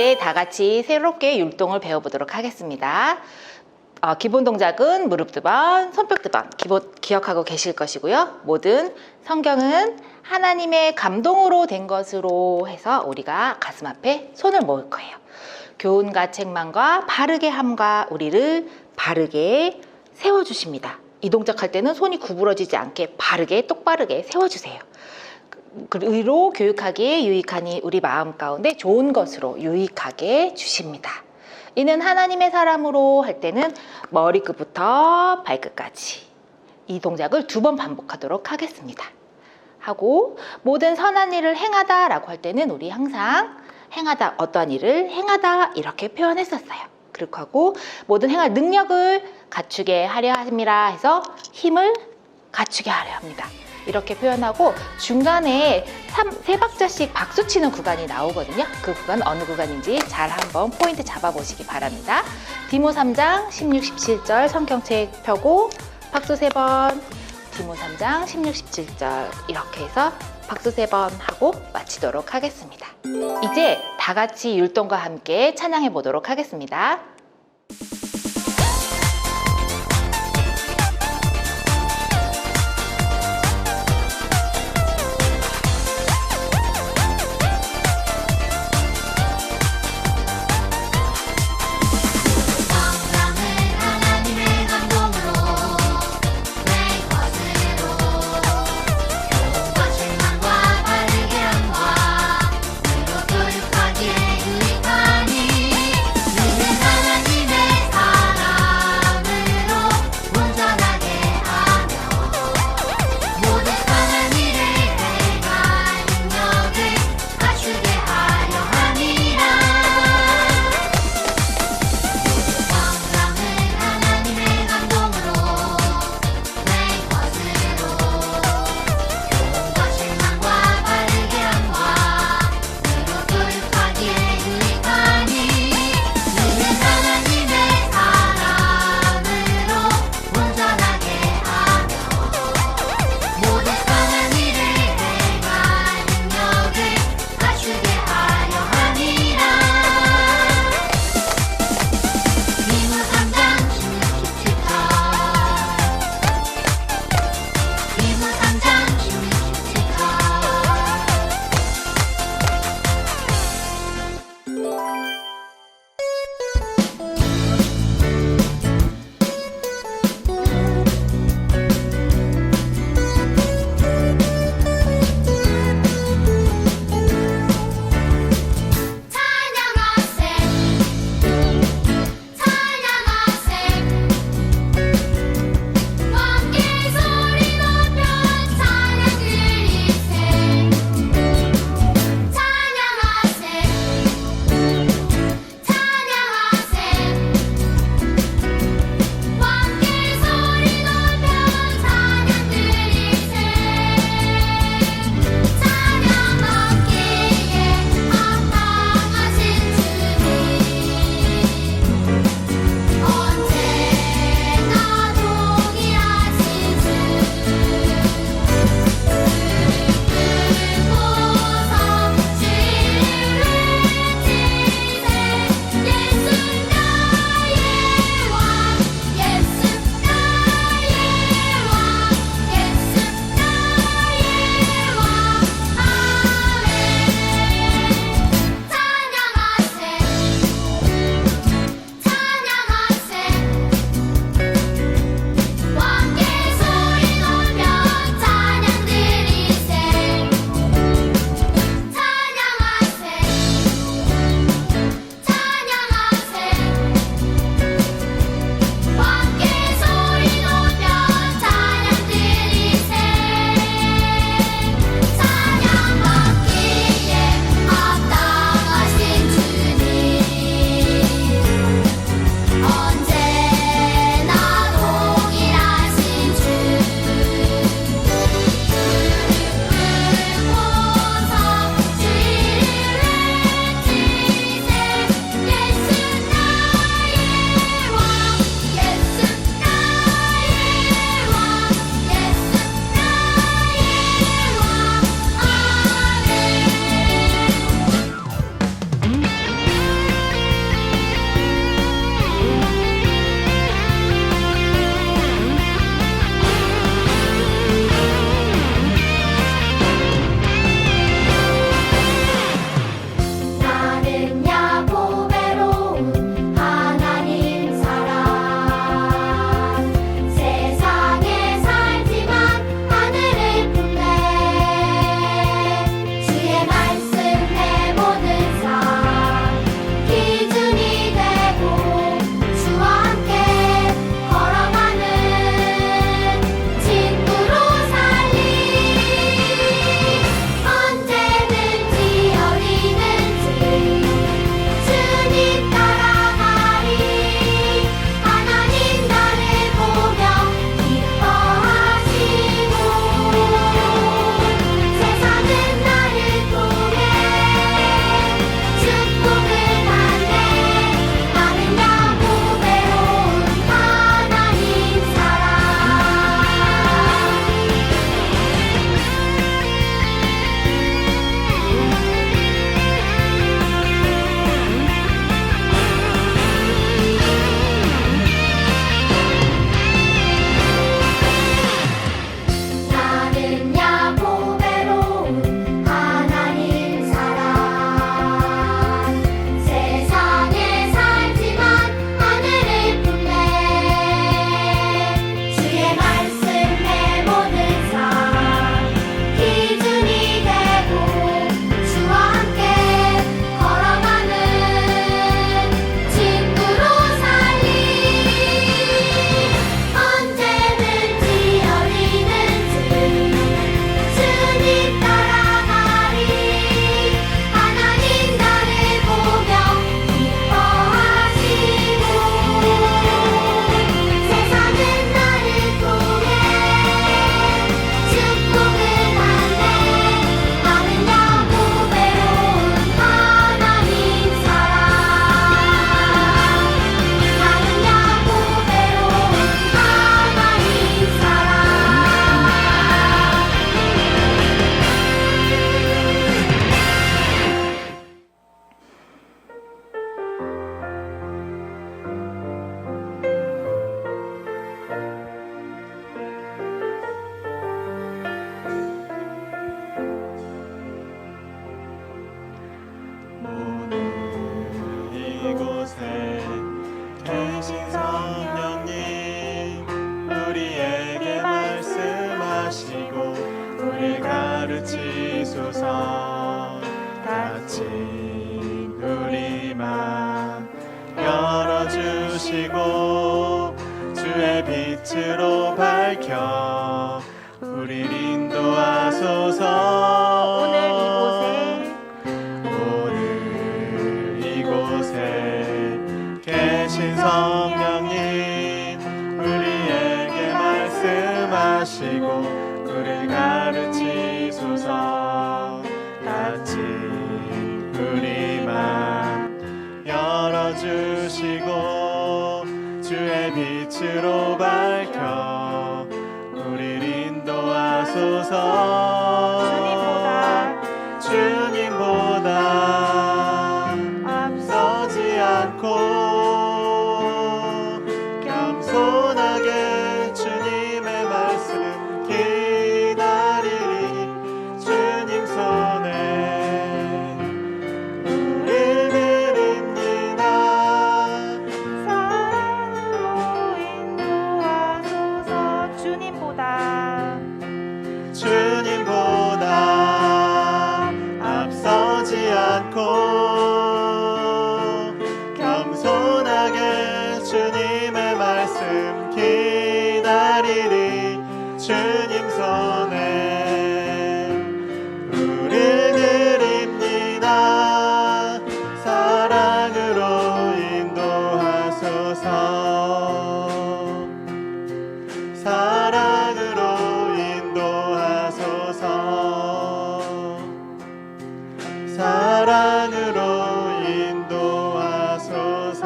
이제 다 같이 새롭게 율동을 배워보도록 하겠습니다. 기본 동작은 무릎 2번, 손뼉 2번 기억하고 계실 것이고요. 모든 성경은 하나님의 감동으로 된 것으로 해서 우리가 가슴 앞에 손을 모을 거예요. 교훈과 책망과 바르게 함과 우리를 바르게 세워주십니다. 이 동작할 때는 손이 구부러지지 않게 바르게 똑바르게 세워주세요. 의로 교육하기에 유익하니 우리 마음 가운데 좋은 것으로 유익하게 주십니다. 이는 하나님의 사람으로 할 때는 머리끝부터 발끝까지 이 동작을 2번 반복하도록 하겠습니다. 하고 모든 선한 일을 행하다 라고 할 때는 우리 항상 행하다, 어떠한 일을 행하다 이렇게 표현했었어요. 그렇게 하고 모든 행할 능력을 갖추게 하려 함이라 해서 힘을 갖추게 하려 합니다. 이렇게 표현하고 중간에 3박자씩 박수 치는 구간이 나오거든요. 그 구간 어느 구간인지 잘 한번 포인트 잡아보시기 바랍니다. 디모 3장 16, 17절 성경책 펴고 박수 3번, 디모 3장 16, 17절 이렇게 해서 박수 3번 하고 마치도록 하겠습니다. 이제 다 같이 율동과 함께 찬양해 보도록 하겠습니다. 주의 빛으로 밝혀 우릴 인도하소서. 오늘 이곳에 계신 성령님, 우리에게 말씀하시고 우릴 가르치소서. 닫힌 우리만 열어주시고 주의 빛으로 밝혀 우릴 인도하소서. 주님보다 앞서지 않고 겸손하게 주님의 말씀 기다리리. 주님 손에 우릴 드립니다. 사랑으로 인도하소서. 주님보다 앞서지 않고 겸손하게 주님의 말씀 기다리리. 주님 손에 우릴 드립니다. 사랑으로 인도하소서. 사랑으로 인도하소서. 사랑으로 인도하소서.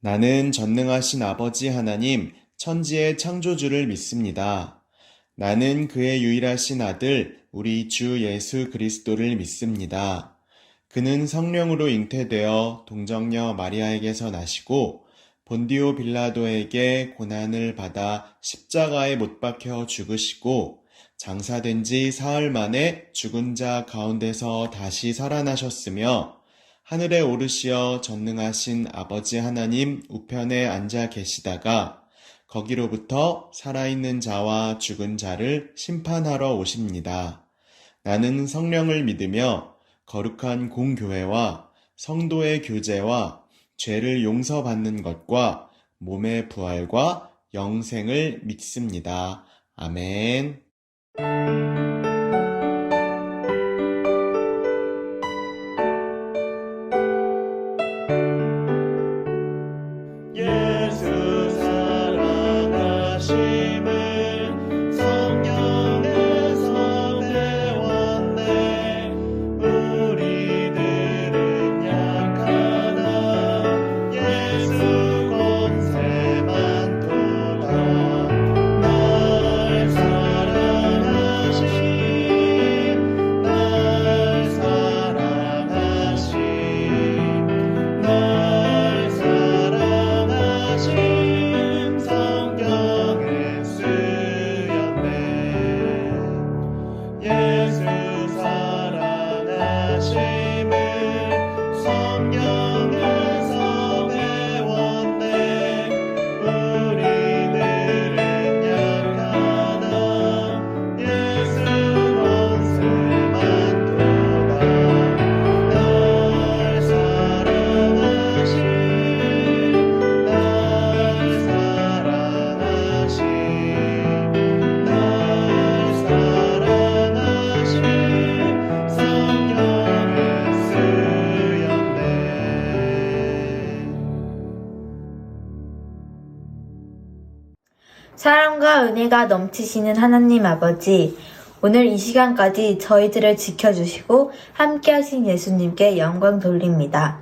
나는 전능하신 아버지 하나님, 천지의 창조주를 믿습니다. 나는 그의 유일하신 아들, 우리 주 예수 그리스도를 믿습니다. 그는 성령으로 잉태되어 동정녀 마리아에게서 나시고 본디오 빌라도에게 고난을 받아 십자가에 못 박혀 죽으시고 장사된 지 사흘 만에 죽은 자 가운데서 다시 살아나셨으며 하늘에 오르시어 전능하신 아버지 하나님 우편에 앉아 계시다가 거기로부터 살아있는 자와 죽은 자를 심판하러 오십니다. 나는 성령을 믿으며 거룩한 공교회와 성도의 교제와 죄를 용서받는 것과 몸의 부활과 영생을 믿습니다. 아멘. 예수 사랑하심을 성경에서 배웠네. 우리들은 약하나 예수 권세만 도다. 날 사랑하심, 날 사랑하심, 날 사랑하심 성경에 쓰였네. 예수 사랑하심을 성경에서 배웠네. 우리들은 약하나 예수 권세만 도다. 날 사랑하심, 날 사랑하심, 날 사랑하심 성경에 쓰였네. 사랑과 은혜가 넘치시는 하나님 아버지, 오늘 이 시간까지 저희들을 지켜주시고 함께하신 예수님께 영광 돌립니다.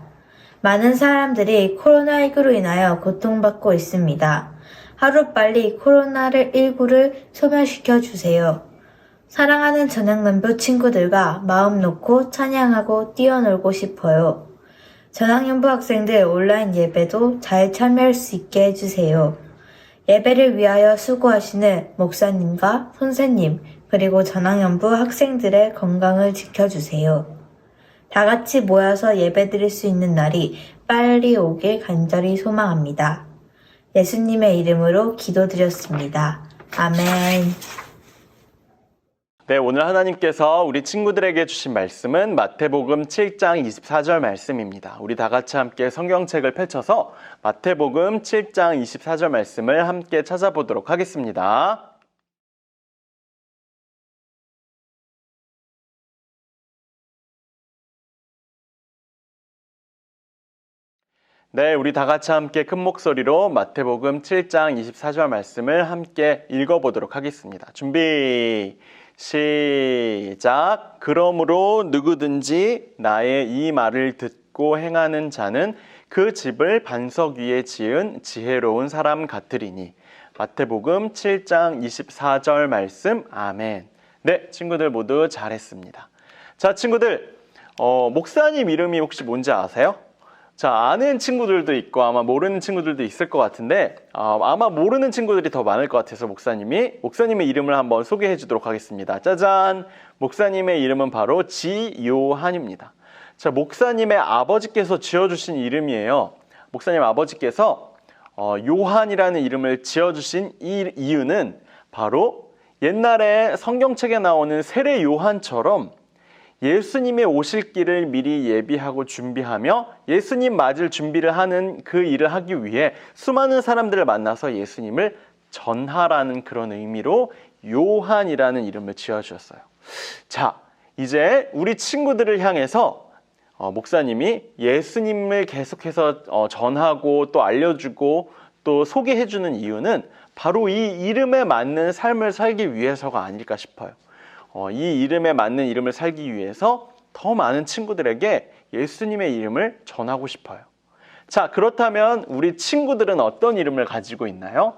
많은 사람들이 코로나19로 인하여 고통받고 있습니다. 하루빨리 코로나19를 소멸시켜 주세요. 사랑하는 전학년부 친구들과 마음 놓고 찬양하고 뛰어놀고 싶어요. 전학년부 학생들 온라인 예배도 잘 참여할 수 있게 해주세요. 예배를 위하여 수고하시는 목사님과 선생님, 그리고 전학년부 학생들의 건강을 지켜주세요. 다 같이 모여서 예배드릴 수 있는 날이 빨리 오길 간절히 소망합니다. 예수님의 이름으로 기도드렸습니다. 아멘. 네, 오늘 하나님께서 우리 친구들에게 주신 말씀은 마태복음 7장 24절 말씀입니다. 우리 다 같이 함께 성경책을 펼쳐서 마태복음 7장 24절 말씀을 함께 찾아보도록 하겠습니다. 네, 우리 다 같이 함께 큰 목소리로 마태복음 7장 24절 말씀을 함께 읽어보도록 하겠습니다. 준비, 시작. 그러므로 누구든지 나의 이 말을 듣고 행하는 자는 그 집을 반석 위에 지은 지혜로운 사람 같으리니. 마태복음 7장 24절 말씀, 아멘. 네, 친구들 모두 잘했습니다. 자, 친구들, 목사님 이름이 혹시 뭔지 아세요? 자, 아는 친구들도 있고 아마 모르는 친구들도 있을 것 같은데 아마 모르는 친구들이 더 많을 것 같아서 목사님의 이름을 한번 소개해 주도록 하겠습니다. 짜잔! 목사님의 이름은 바로 지요한입니다. 자, 목사님의 아버지께서 지어주신 이름이에요. 목사님 아버지께서 요한이라는 이름을 지어주신 이 이유는 바로 옛날에 성경책에 나오는 세례 요한처럼 예수님의 오실 길을 미리 예비하고 준비하며 예수님 맞을 준비를 하는 그 일을 하기 위해 수많은 사람들을 만나서 예수님을 전하라는 그런 의미로 요한이라는 이름을 지어주셨어요. 자, 이제 우리 친구들을 향해서 목사님이 예수님을 계속해서 전하고 또 알려주고 또 소개해주는 이유는 바로 이 이름에 맞는 삶을 살기 위해서가 아닐까 싶어요. 이 이름에 맞는 이름을 살기 위해서 더 많은 친구들에게 예수님의 이름을 전하고 싶어요. 자, 그렇다면 우리 친구들은 어떤 이름을 가지고 있나요?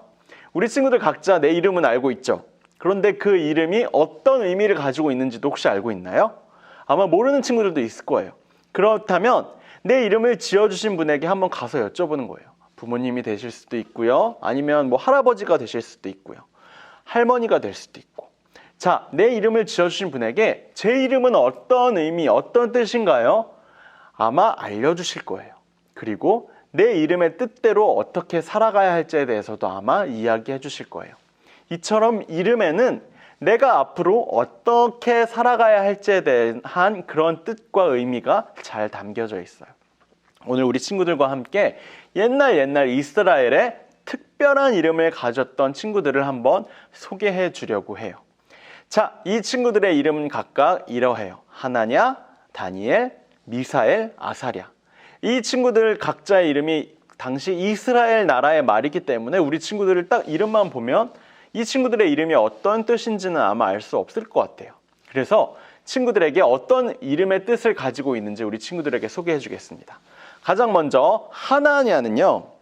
우리 친구들 각자 내 이름은 알고 있죠. 그런데 그 이름이 어떤 의미를 가지고 있는지도 혹시 알고 있나요? 아마 모르는 친구들도 있을 거예요. 그렇다면 내 이름을 지어주신 분에게 한번 가서 여쭤보는 거예요. 부모님이 되실 수도 있고요. 아니면 뭐 할아버지가 되실 수도 있고요. 할머니가 될 수도 있고. 자, 내 이름을 지어주신 분에게 제 이름은 어떤 의미, 어떤 뜻인가요? 아마 알려주실 거예요. 그리고 내 이름의 뜻대로 어떻게 살아가야 할지에 대해서도 아마 이야기해 주실 거예요. 이처럼 이름에는 내가 앞으로 어떻게 살아가야 할지에 대한 그런 뜻과 의미가 잘 담겨져 있어요. 오늘 우리 친구들과 함께 옛날 이스라엘의 특별한 이름을 가졌던 친구들을 한번 소개해 주려고 해요. 자, 이 친구들의 이름은 각각 이러해요. 하나냐, 다니엘, 미사엘, 아사랴. 이 친구들 각자의 이름이 당시 이스라엘 나라의 말이기 때문에 우리 친구들을 딱 이름만 보면 이 친구들의 이름이 어떤 뜻인지는 아마 알 수 없을 것 같아요. 그래서 친구들에게 어떤 이름의 뜻을 가지고 있는지 우리 친구들에게 소개해 주겠습니다. 가장 먼저 하나냐는요,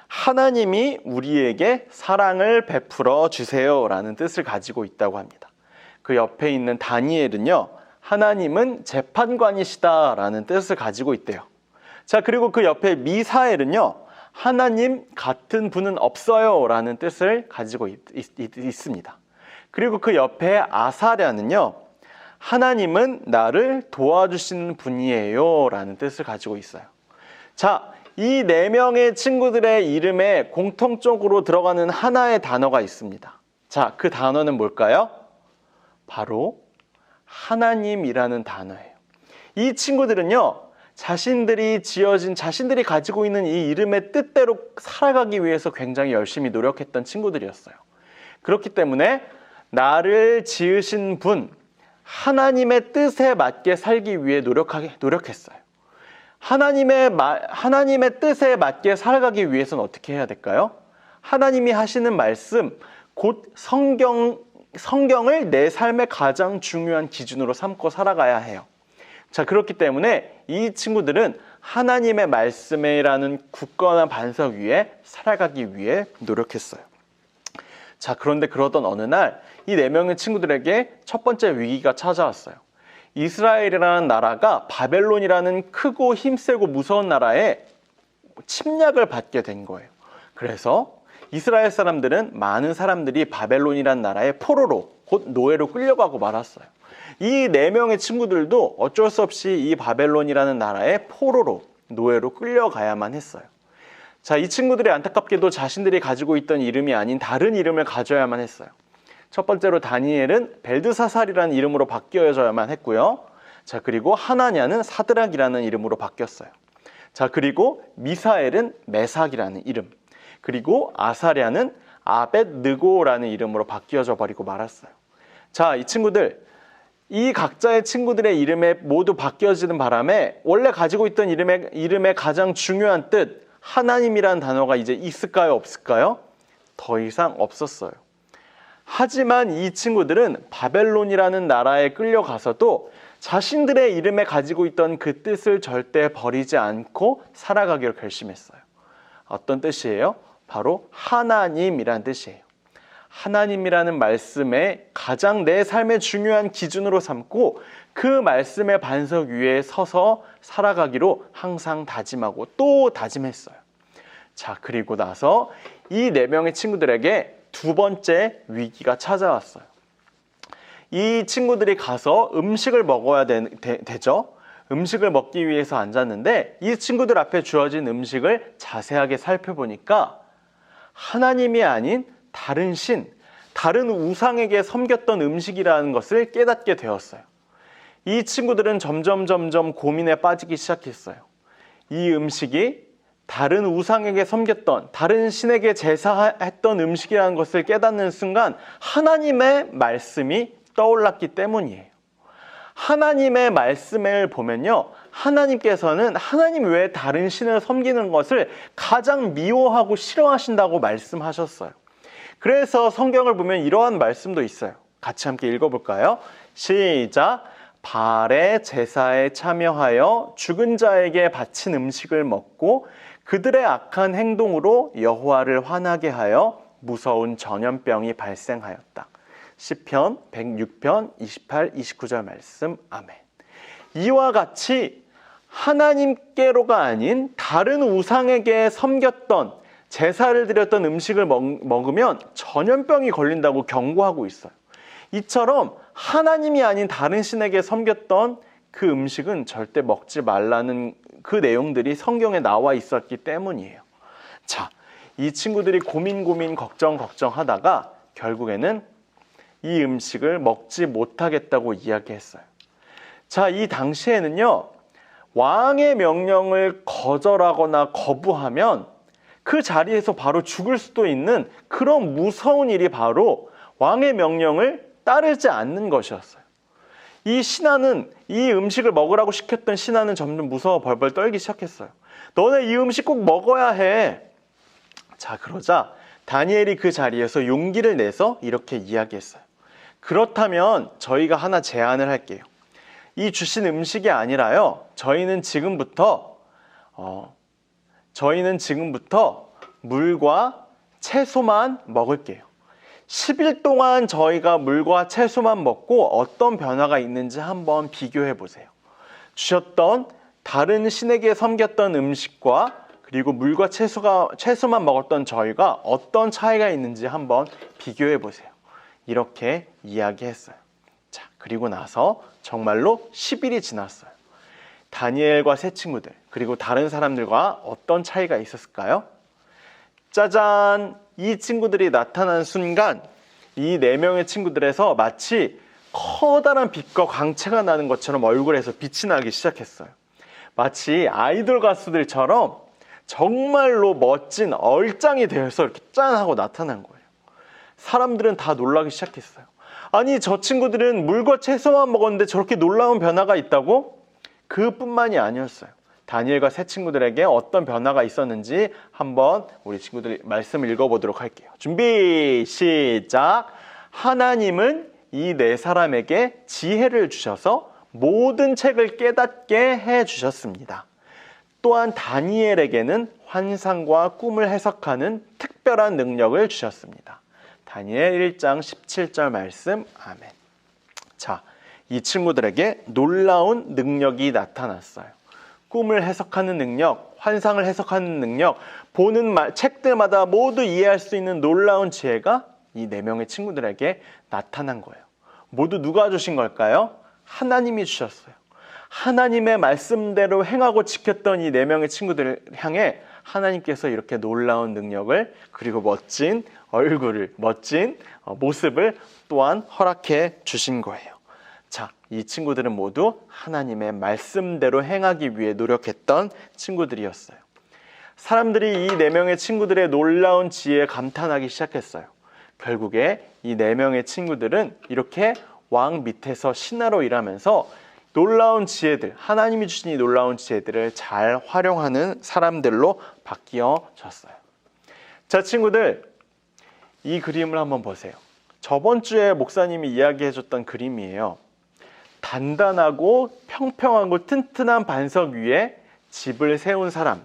하나님이 우리에게 사랑을 베풀어 주세요 라는 뜻을 가지고 있다고 합니다. 그 옆에 있는 다니엘은요, 하나님은 재판관이시다 라는 뜻을 가지고 있대요. 자, 그리고 그 옆에 미사엘은요, 하나님 같은 분은 없어요 라는 뜻을 가지고 있습니다. 그리고 그 옆에 아사랴는요, 하나님은 나를 도와주시는 분이에요 라는 뜻을 가지고 있어요. 자, 이 네 명의 친구들의 이름에 공통적으로 들어가는 하나의 단어가 있습니다. 자, 그 단어는 뭘까요? 바로 하나님이라는 단어예요. 이 친구들은요, 자신들이 가지고 있는 이 이름의 뜻대로 살아가기 위해서 굉장히 열심히 노력했던 친구들이었어요. 그렇기 때문에 나를 지으신 분, 하나님의 뜻에 맞게 살기 위해 노력했어요. 하나님의 뜻에 맞게 살아가기 위해서는 어떻게 해야 될까요? 하나님이 하시는 말씀, 곧 성경을 내 삶의 가장 중요한 기준으로 삼고 살아가야 해요. 자, 그렇기 때문에 이 친구들은 하나님의 말씀이라는 굳건한 반석 위에 살아가기 위해 노력했어요. 자, 그런데 그러던 어느 날 이 네 명의 친구들에게 첫 번째 위기가 찾아왔어요. 이스라엘이라는 나라가 바벨론이라는 크고 힘세고 무서운 나라에 침략을 받게 된 거예요. 그래서 이스라엘 사람들은 많은 사람들이 바벨론이라는 나라의 포로로, 곧 노예로 끌려가고 말았어요. 이 네 명의 친구들도 어쩔 수 없이 이 바벨론이라는 나라의 포로로, 노예로 끌려가야만 했어요. 자, 이 친구들이 안타깝게도 자신들이 가지고 있던 이름이 아닌 다른 이름을 가져야만 했어요. 첫 번째로 다니엘은 벨드사살이라는 이름으로 바뀌어져야만 했고요. 자, 그리고 하나냐는 사드락이라는 이름으로 바뀌었어요. 자, 그리고 미사엘은 메삭이라는 이름, 그리고 아사랴는 아벳느고라는 이름으로 바뀌어져 버리고 말았어요. 자, 이 친구들, 이 각자의 친구들의 이름에 모두 바뀌어지는 바람에 원래 가지고 있던 이름의 가장 중요한 뜻, 하나님이라는 단어가 이제 있을까요, 없을까요? 더 이상 없었어요. 하지만 이 친구들은 바벨론이라는 나라에 끌려가서도 자신들의 이름에 가지고 있던 그 뜻을 절대 버리지 않고 살아가기로 결심했어요. 어떤 뜻이에요? 바로 하나님이라는 뜻이에요. 하나님이라는 말씀에 가장 내 삶의 중요한 기준으로 삼고 그 말씀의 반석 위에 서서 살아가기로 항상 다짐하고 또 다짐했어요. 자, 그리고 나서 이 4명의 친구들에게 두 번째 위기가 찾아왔어요. 이 친구들이 가서 음식을 먹어야 되죠. 음식을 먹기 위해서 앉았는데 이 친구들 앞에 주어진 음식을 자세하게 살펴보니까 하나님이 아닌 다른 신, 다른 우상에게 섬겼던 음식이라는 것을 깨닫게 되었어요. 이 친구들은 점점 고민에 빠지기 시작했어요. 이 음식이 다른 우상에게 섬겼던, 다른 신에게 제사했던 음식이라는 것을 깨닫는 순간 하나님의 말씀이 떠올랐기 때문이에요. 하나님의 말씀을 보면요, 하나님께서는 하나님 외에 다른 신을 섬기는 것을 가장 미워하고 싫어하신다고 말씀하셨어요. 그래서 성경을 보면 이러한 말씀도 있어요. 같이 함께 읽어볼까요? 시작! 바알의 제사에 참여하여 죽은 자에게 바친 음식을 먹고 그들의 악한 행동으로 여호와를 화나게 하여 무서운 전염병이 발생하였다. 시편 106편 28, 29절 말씀. 아멘. 이와 같이 하나님께로가 아닌 다른 우상에게 섬겼던, 제사를 드렸던 음식을 먹으면 전염병이 걸린다고 경고하고 있어요. 이처럼 하나님이 아닌 다른 신에게 섬겼던 그 음식은 절대 먹지 말라는 그 내용들이 성경에 나와 있었기 때문이에요. 자, 이 친구들이 고민 걱정하다가 결국에는 이 음식을 먹지 못하겠다고 이야기했어요. 자, 이 당시에는요, 왕의 명령을 거절하거나 거부하면 그 자리에서 바로 죽을 수도 있는 그런 무서운 일이 바로 왕의 명령을 따르지 않는 것이었어요. 이 신하는, 이 음식을 먹으라고 시켰던 신하는 점점 무서워 벌벌 떨기 시작했어요. 너네 이 음식 꼭 먹어야 해. 자, 그러자 다니엘이 그 자리에서 용기를 내서 이렇게 이야기했어요. 그렇다면 저희가 하나 제안을 할게요. 이 주신 음식이 아니라요, 저희는 지금부터 물과 채소만 먹을게요. 10일 동안 저희가 물과 채소만 먹고 어떤 변화가 있는지 한번 비교해 보세요. 주셨던 다른 신에게 섬겼던 음식과 그리고 물과 채소만 먹었던 저희가 어떤 차이가 있는지 한번 비교해 보세요. 이렇게 이야기했어요. 자, 그리고 나서 정말로 10일이 지났어요. 다니엘과 세 친구들, 그리고 다른 사람들과 어떤 차이가 있었을까요? 짜잔! 이 친구들이 나타난 순간 이 4명의 친구들에서 마치 커다란 빛과 광채가 나는 것처럼 얼굴에서 빛이 나기 시작했어요. 마치 아이돌 가수들처럼 정말로 멋진 얼짱이 되어서 이렇게 짠 하고 나타난 거예요. 사람들은 다 놀라기 시작했어요. 아니, 저 친구들은 물과 채소만 먹었는데 저렇게 놀라운 변화가 있다고? 그뿐만이 아니었어요. 다니엘과 세 친구들에게 어떤 변화가 있었는지 한번 우리 친구들이 말씀을 읽어보도록 할게요. 준비, 시작! 하나님은 이 4사람에게 지혜를 주셔서 모든 책을 깨닫게 해주셨습니다. 또한 다니엘에게는 환상과 꿈을 해석하는 특별한 능력을 주셨습니다. 다니엘 1장 17절 말씀. 아멘. 자, 이 친구들에게 놀라운 능력이 나타났어요. 꿈을 해석하는 능력, 환상을 해석하는 능력, 보는 책들마다 모두 이해할 수 있는 놀라운 지혜가 이 4명의 친구들에게 나타난 거예요. 모두 누가 주신 걸까요? 하나님이 주셨어요. 하나님의 말씀대로 행하고 지켰던 이 4명의 친구들을 향해 하나님께서 이렇게 놀라운 능력을 그리고 멋진 얼굴을, 멋진 모습을 또한 허락해 주신 거예요. 자, 이 친구들은 모두 하나님의 말씀대로 행하기 위해 노력했던 친구들이었어요. 사람들이 이 4명의 친구들의 놀라운 지혜에 감탄하기 시작했어요. 결국에 이 4명의 친구들은 이렇게 왕 밑에서 신하로 일하면서 놀라운 지혜들, 하나님이 주신 이 놀라운 지혜들을 잘 활용하는 사람들로 바뀌어졌어요. 자, 친구들, 이 그림을 한번 보세요. 저번 주에 목사님이 이야기해줬던 그림이에요. 단단하고 평평하고 튼튼한 반석 위에 집을 세운 사람,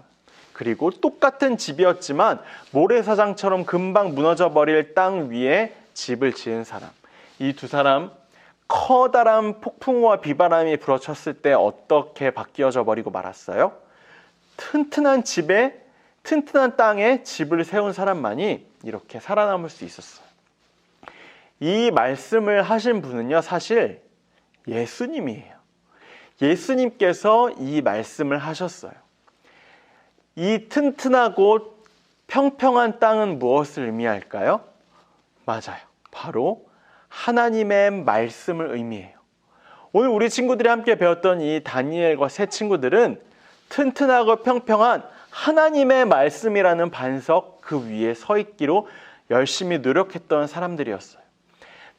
그리고 똑같은 집이었지만 모래사장처럼 금방 무너져버릴 땅 위에 집을 지은 사람. 이 두 사람, 커다란 폭풍우와 비바람이 불어쳤을 때 어떻게 바뀌어져 버리고 말았어요? 튼튼한 집에, 튼튼한 땅에 집을 세운 사람만이 이렇게 살아남을 수 있었어요. 이 말씀을 하신 분은요, 사실 예수님이에요. 예수님께서 이 말씀을 하셨어요. 이 튼튼하고 평평한 땅은 무엇을 의미할까요? 맞아요. 바로 하나님의 말씀을 의미해요. 오늘 우리 친구들이 함께 배웠던 이 다니엘과 세 친구들은 튼튼하고 평평한 하나님의 말씀이라는 반석 그 위에 서 있기로 열심히 노력했던 사람들이었어요.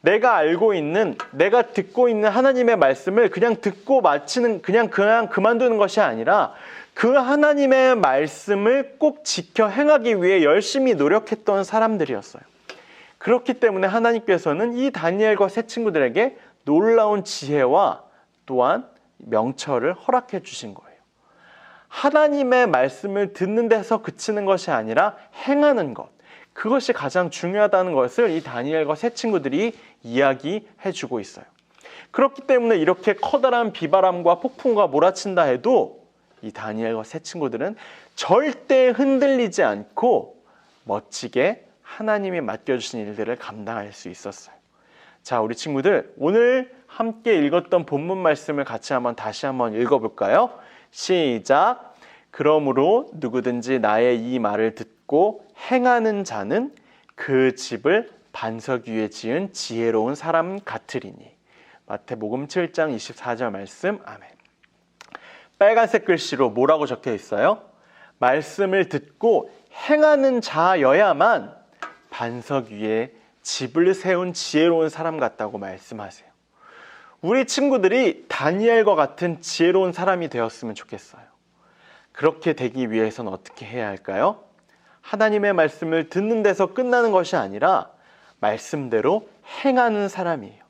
내가 알고 있는, 내가 듣고 있는 하나님의 말씀을 그냥 듣고 마치는, 그냥 그만두는 것이 아니라 그 하나님의 말씀을 꼭 지켜 행하기 위해 열심히 노력했던 사람들이었어요. 그렇기 때문에 하나님께서는 이 다니엘과 세 친구들에게 놀라운 지혜와 또한 명철을 허락해 주신 거예요. 하나님의 말씀을 듣는 데서 그치는 것이 아니라 행하는 것, 그것이 가장 중요하다는 것을 이 다니엘과 세 친구들이 이야기해 주고 있어요. 그렇기 때문에 이렇게 커다란 비바람과 폭풍과 몰아친다 해도 이 다니엘과 세 친구들은 절대 흔들리지 않고 멋지게 하나님이 맡겨주신 일들을 감당할 수 있었어요. 자, 우리 친구들, 오늘 함께 읽었던 본문 말씀을 같이 다시 한번 읽어볼까요? 시작! 그러므로 누구든지 나의 이 말을 듣고 행하는 자는 그 집을 반석 위에 지은 지혜로운 사람 같으리니. 마태복음 7장 24절 말씀. 아멘. 빨간색 글씨로 뭐라고 적혀 있어요? 말씀을 듣고 행하는 자여야만 반석 위에 집을 세운 지혜로운 사람 같다고 말씀하세요. 우리 친구들이 다니엘과 같은 지혜로운 사람이 되었으면 좋겠어요. 그렇게 되기 위해서는 어떻게 해야 할까요? 하나님의 말씀을 듣는 데서 끝나는 것이 아니라 말씀대로 행하는 사람이에요.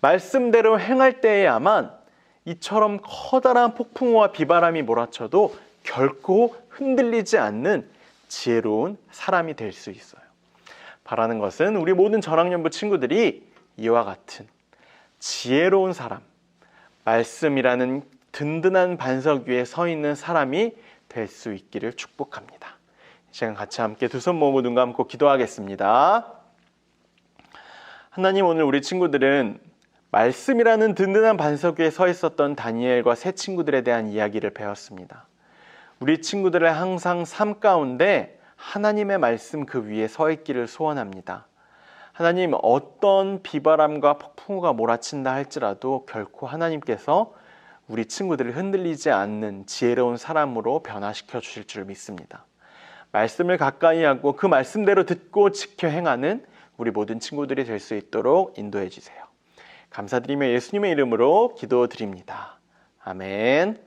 말씀대로 행할 때에야만 이처럼 커다란 폭풍우와 비바람이 몰아쳐도 결코 흔들리지 않는 지혜로운 사람이 될 수 있어요. 바라는 것은 우리 모든 전학년부 친구들이 이와 같은 지혜로운 사람, 말씀이라는 든든한 반석 위에 서 있는 사람이 될 수 있기를 축복합니다. 이 시간 같이 함께 두 손 모으고 눈 감고 기도하겠습니다. 하나님, 오늘 우리 친구들은 말씀이라는 든든한 반석 위에 서 있었던 다니엘과 세 친구들에 대한 이야기를 배웠습니다. 우리 친구들의 항상 삶 가운데 하나님의 말씀 그 위에 서 있기를 소원합니다. 하나님, 어떤 비바람과 폭풍우가 몰아친다 할지라도 결코 하나님께서 우리 친구들을 흔들리지 않는 지혜로운 사람으로 변화시켜 주실 줄 믿습니다. 말씀을 가까이 하고 그 말씀대로 듣고 지켜 행하는 우리 모든 친구들이 될 수 있도록 인도해 주세요. 감사드리며 예수님의 이름으로 기도드립니다. 아멘.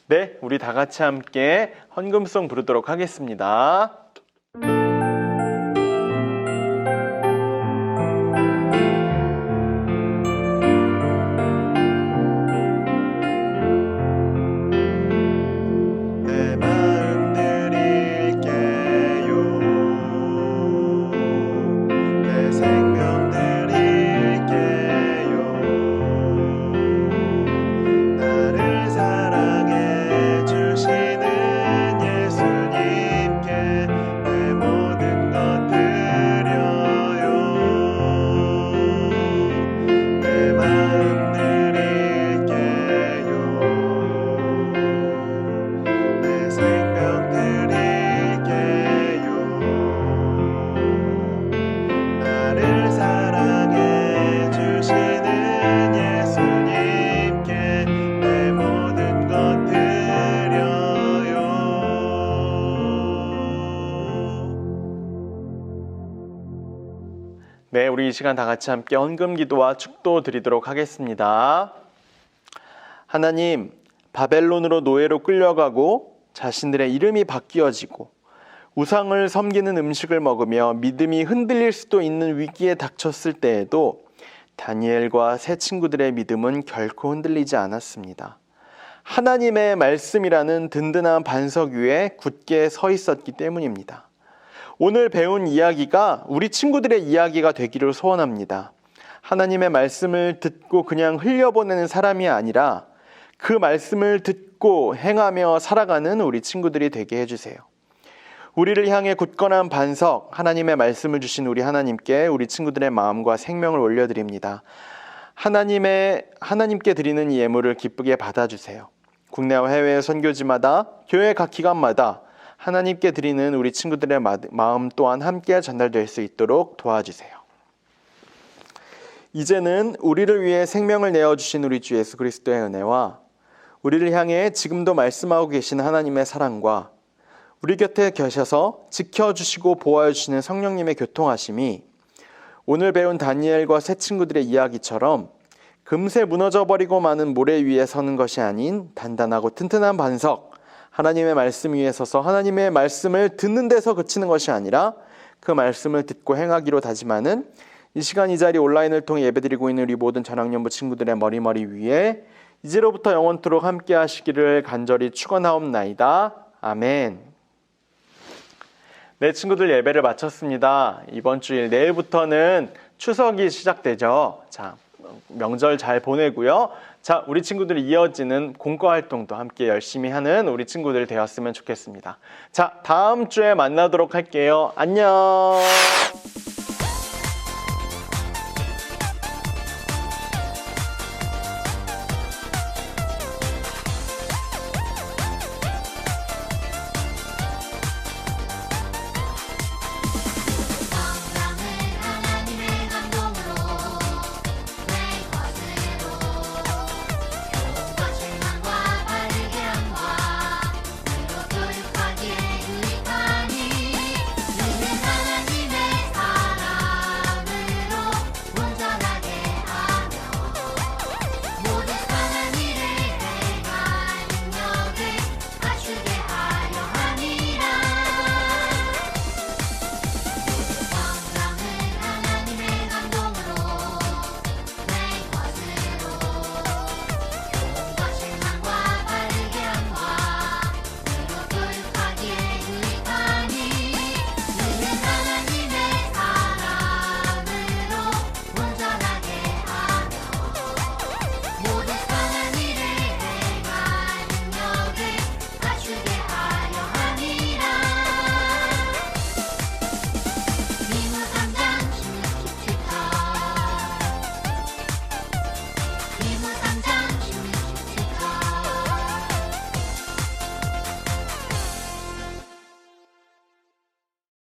네, 우리 다 같이 함께 헌금송 부르도록 하겠습니다. 내 마음 드릴게요. 내 생명 드릴게요. 나를 사랑해 주시는 예수님께 네, 우리 이 시간 다 같이 함께 헌금 기도와 축도 드리도록 하겠습니다. 하나님, 바벨론으로 노예로 끌려가고 자신들의 이름이 바뀌어지고 우상을 섬기는 음식을 먹으며 믿음이 흔들릴 수도 있는 위기에 닥쳤을 때에도 다니엘과 세 친구들의 믿음은 결코 흔들리지 않았습니다. 하나님의 말씀이라는 든든한 반석 위에 굳게 서 있었기 때문입니다. 오늘 배운 이야기가 우리 친구들의 이야기가 되기를 소원합니다. 하나님의 말씀을 듣고 그냥 흘려보내는 사람이 아니라 그 말씀을 듣고 행하며 살아가는 우리 친구들이 되게 해주세요. 우리를 향해 굳건한 반석, 하나님의 말씀을 주신 우리 하나님께 우리 친구들의 마음과 생명을 올려드립니다. 하나님께 드리는 이 예물을 기쁘게 받아주세요. 국내와 해외 선교지마다 교회 각 기관마다 하나님께 드리는 우리 친구들의 마음 또한 함께 전달될 수 있도록 도와주세요. 이제는 우리를 위해 생명을 내어주신 우리 주 예수 그리스도의 은혜와 우리를 향해 지금도 말씀하고 계신 하나님의 사랑과 우리 곁에 계셔서 지켜주시고 보호해주시는 성령님의 교통하심이 오늘 배운 다니엘과 세 친구들의 이야기처럼 금세 무너져버리고 마는 모래 위에 서는 것이 아닌 단단하고 튼튼한 반석, 하나님의 말씀 위에 서서 하나님의 말씀을 듣는 데서 그치는 것이 아니라 그 말씀을 듣고 행하기로 다짐하는 이 시간 이 자리 온라인을 통해 예배드리고 있는 우리 모든 전학년부 친구들의 머리 위에 이제로부터 영원토록 함께 하시기를 간절히 축원하옵나이다. 아멘. 네, 친구들 예배를 마쳤습니다. 이번 주일 내일부터는 추석이 시작되죠. 자, 명절 잘 보내고요. 자, 우리 친구들이 이어지는 공과 활동도 함께 열심히 하는 우리 친구들 되었으면 좋겠습니다. 자, 다음 주에 만나도록 할게요. 안녕.